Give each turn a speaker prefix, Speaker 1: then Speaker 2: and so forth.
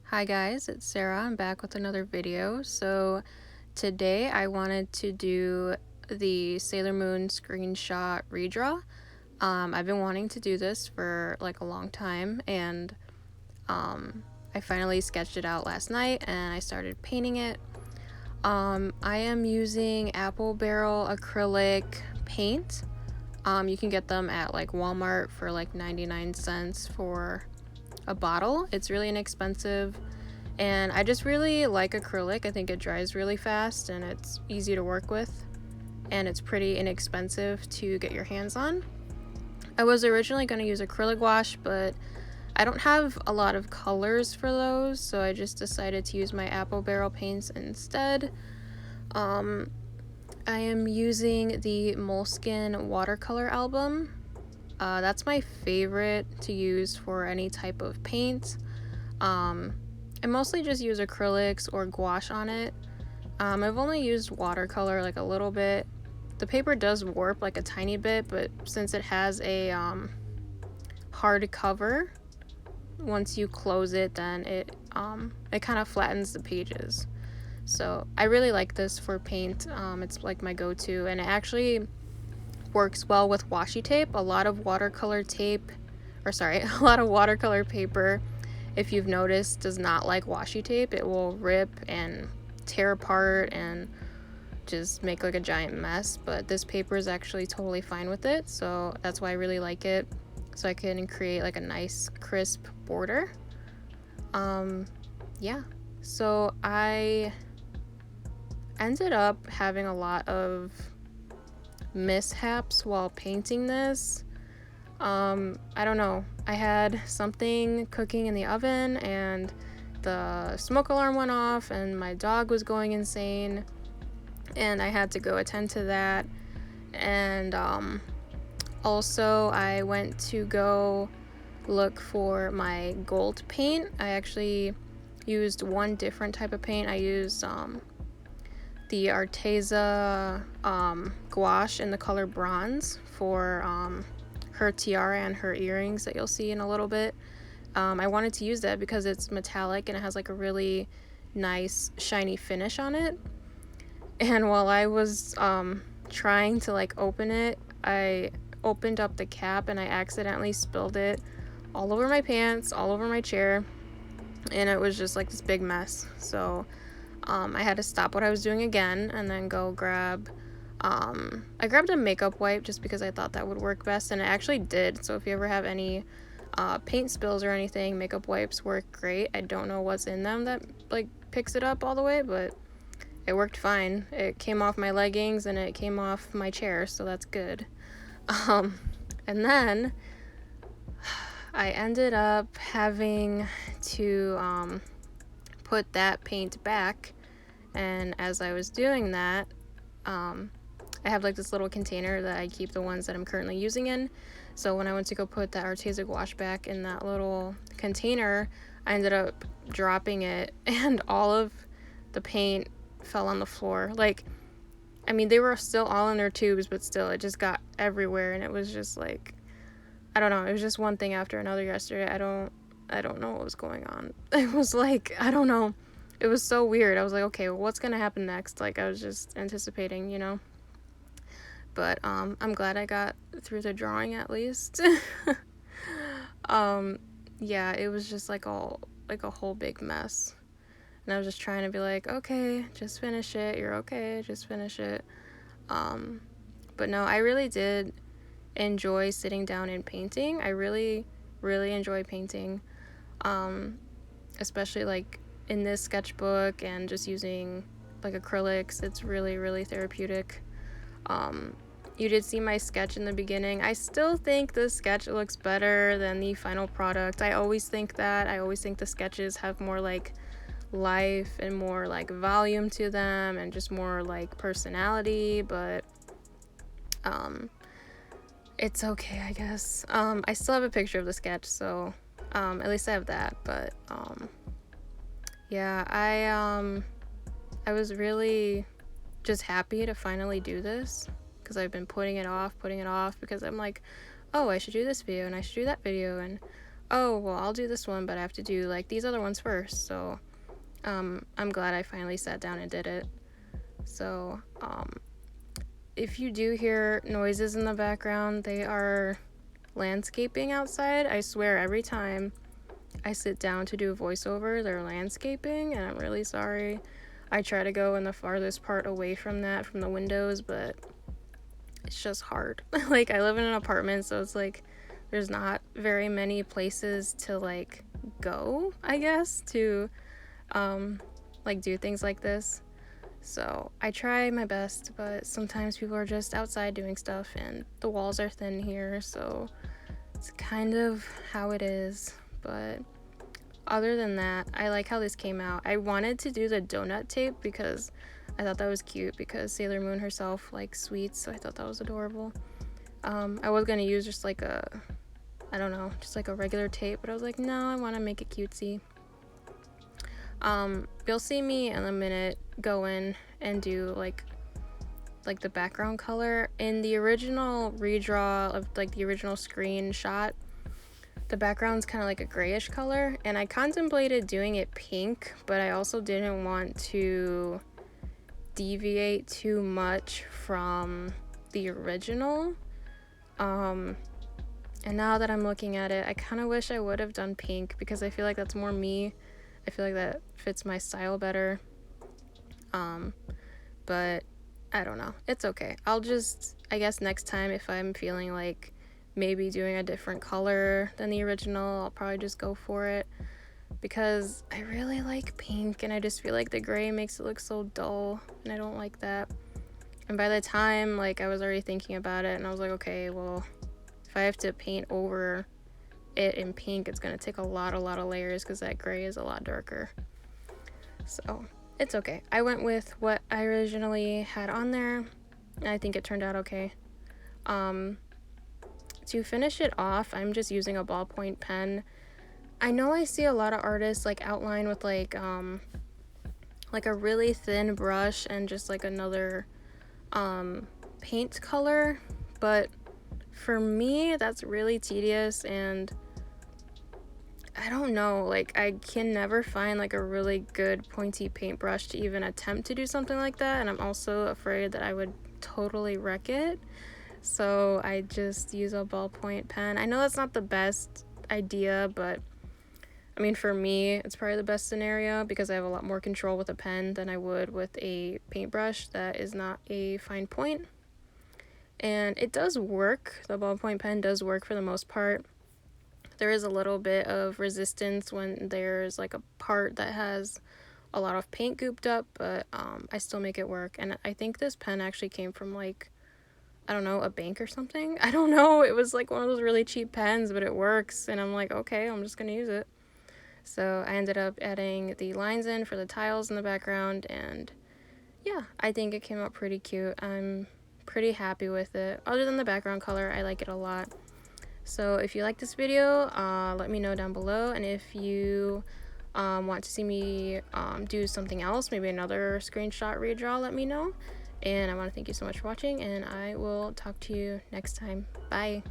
Speaker 1: Hi guys, it's Sarah. I'm back with another video. So today I wanted to do the Sailor Moon screenshot redraw. I've been wanting to do this for like a long time, and I finally sketched it out last night and I started painting it. I am using apple barrel acrylic paint. You can get them at like Walmart for like 99 cents for a bottle. It's really inexpensive, and I just really like acrylic. I think it dries really fast and it's easy to work with, and it's pretty inexpensive to get your hands on. I was originally going to use acrylic wash, but I don't have a lot of colors for those, so I just decided to use my apple barrel paints instead. I am using the Moleskine watercolor album. That's my favorite to use for any type of paint. I mostly just use acrylics or gouache on it. I've only used watercolor like a little bit. The paper does warp like a tiny bit, but since it has a hard cover, once you close it, then it kind of flattens the pages. So I really like this for paint. It's like my go-to, and it actually works well with washi tape. A lot of watercolor tape, or sorry, a lot of watercolor paper, if you've noticed, does not like washi tape. It will rip and tear apart and just make like a giant mess, but this paper is actually totally fine with it, so that's why I really like it. So I can create like a nice crisp border. Yeah, so I ended up having a lot of mishaps while painting this. I don't know. I had something cooking in the oven and the smoke alarm went off and my dog was going insane and I had to go attend to that. And also I went to go look for my gold paint. I actually used one different type of paint. I used the Arteza gouache in the color bronze for her tiara and her earrings that you'll see in a little bit. I wanted to use that because it's metallic and it has like a really nice shiny finish on it. And while I was trying to like open it, I opened up the cap and I accidentally spilled it all over my pants, all over my chair, and it was just like this big mess. So I had to stop what I was doing again and then go grab I grabbed a makeup wipe just because I thought that would work best, and it actually did. So if you ever have any paint spills or anything, makeup wipes work great. I don't know what's in them that like picks it up all the way, but it worked fine. It came off my leggings and it came off my chair, so that's good. And then I ended up having to put that paint back, and as I was doing that, I have like this little container that I keep the ones that I'm currently using in. So when I went to go put that Arteza gouache back in that little container, I ended up dropping it and all of the paint fell on the floor. Like, I mean, they were still all in their tubes, but still it just got everywhere, and it was just like, I don't know, it was just one thing after another yesterday. I don't know what was going on. It was like, I don't know. It was so weird. I was like, okay, well, what's gonna happen next? Like, I was just anticipating, you know? But I'm glad I got through the drawing at least. Yeah, it was just like a whole big mess. And I was just trying to be like, okay, just finish it. You're okay, just finish it. But no, I really did enjoy sitting down and painting. I really, really enjoy painting. Especially like in this sketchbook and just using like acrylics. It's really, really therapeutic. You did see my sketch in the beginning. I still think the sketch looks better than the final product. I always think that. I always think the sketches have more like life and more like volume to them and just more like personality, but it's okay, I guess. I still have a picture of the sketch, so at least I have that. But yeah, I was really just happy to finally do this, because I've been putting it off because I'm like, oh, I should do this video and I should do that video, and oh, well, I'll do this one, but I have to do like these other ones first. So I'm glad I finally sat down and did it. So if you do hear noises in the background, they are landscaping outside. I swear every time I sit down to do a voiceover, they're landscaping, and I'm really sorry. I try to go in the farthest part away from that, from the windows, but it's just hard. Like, I live in an apartment, so it's like there's not very many places to like go, I guess, to like do things like this. So I try my best, but sometimes people are just outside doing stuff and the walls are thin here, so it's kind of how it is. But other than that, I like how this came out. I wanted to do the donut tape because I thought that was cute, because Sailor Moon herself likes sweets, so I thought that was adorable. I was gonna use just like a, I don't know, just like a regular tape, but I was like, no, I want to make it cutesy. You'll see me in a minute go in and do like the background color. In the original redraw of like the original screenshot, the background's kind of like a grayish color, and I contemplated doing it pink, but I also didn't want to deviate too much from the original. And now that I'm looking at it, I kind of wish I would have done pink, because I feel like that's more me. I feel like that fits my style better. But I don't know. It's okay. I'll just, I guess next time, if I'm feeling like maybe doing a different color than the original, I'll probably just go for it, because I really like pink, and I just feel like the gray makes it look so dull, and I don't like that. And by the time like I was already thinking about it, and I was like, okay, well, if I have to paint over it in pink, it's gonna take a lot of layers, because that gray is a lot darker. So it's okay. I went with what I originally had on there, and I think it turned out okay. To finish it off, I'm just using a ballpoint pen. I know I see a lot of artists like outline with like a really thin brush and just like another paint color, but for me that's really tedious, and I don't know, like I can never find like a really good pointy paintbrush to even attempt to do something like that, and I'm also afraid that I would totally wreck it. So I just use a ballpoint pen. I know that's not the best idea, but I mean, for me, it's probably the best scenario, because I have a lot more control with a pen than I would with a paintbrush that is not a fine point. And it does work. The ballpoint pen does work for the most part. There is a little bit of resistance when there's like a part that has a lot of paint gooped up, but I still make it work. And I think this pen actually came from like, I don't know, a bank or something. I don't know. It was like one of those really cheap pens, but it works. And I'm like, okay, I'm just gonna use it. So I ended up adding the lines in for the tiles in the background, and yeah, I think it came out pretty cute. I'm pretty happy with it. Other than the background color, I like it a lot. So if you like this video, let me know down below, and if you want to see me do something else, maybe another screenshot redraw, let me know. And I want to thank you so much for watching, and I will talk to you next time. Bye!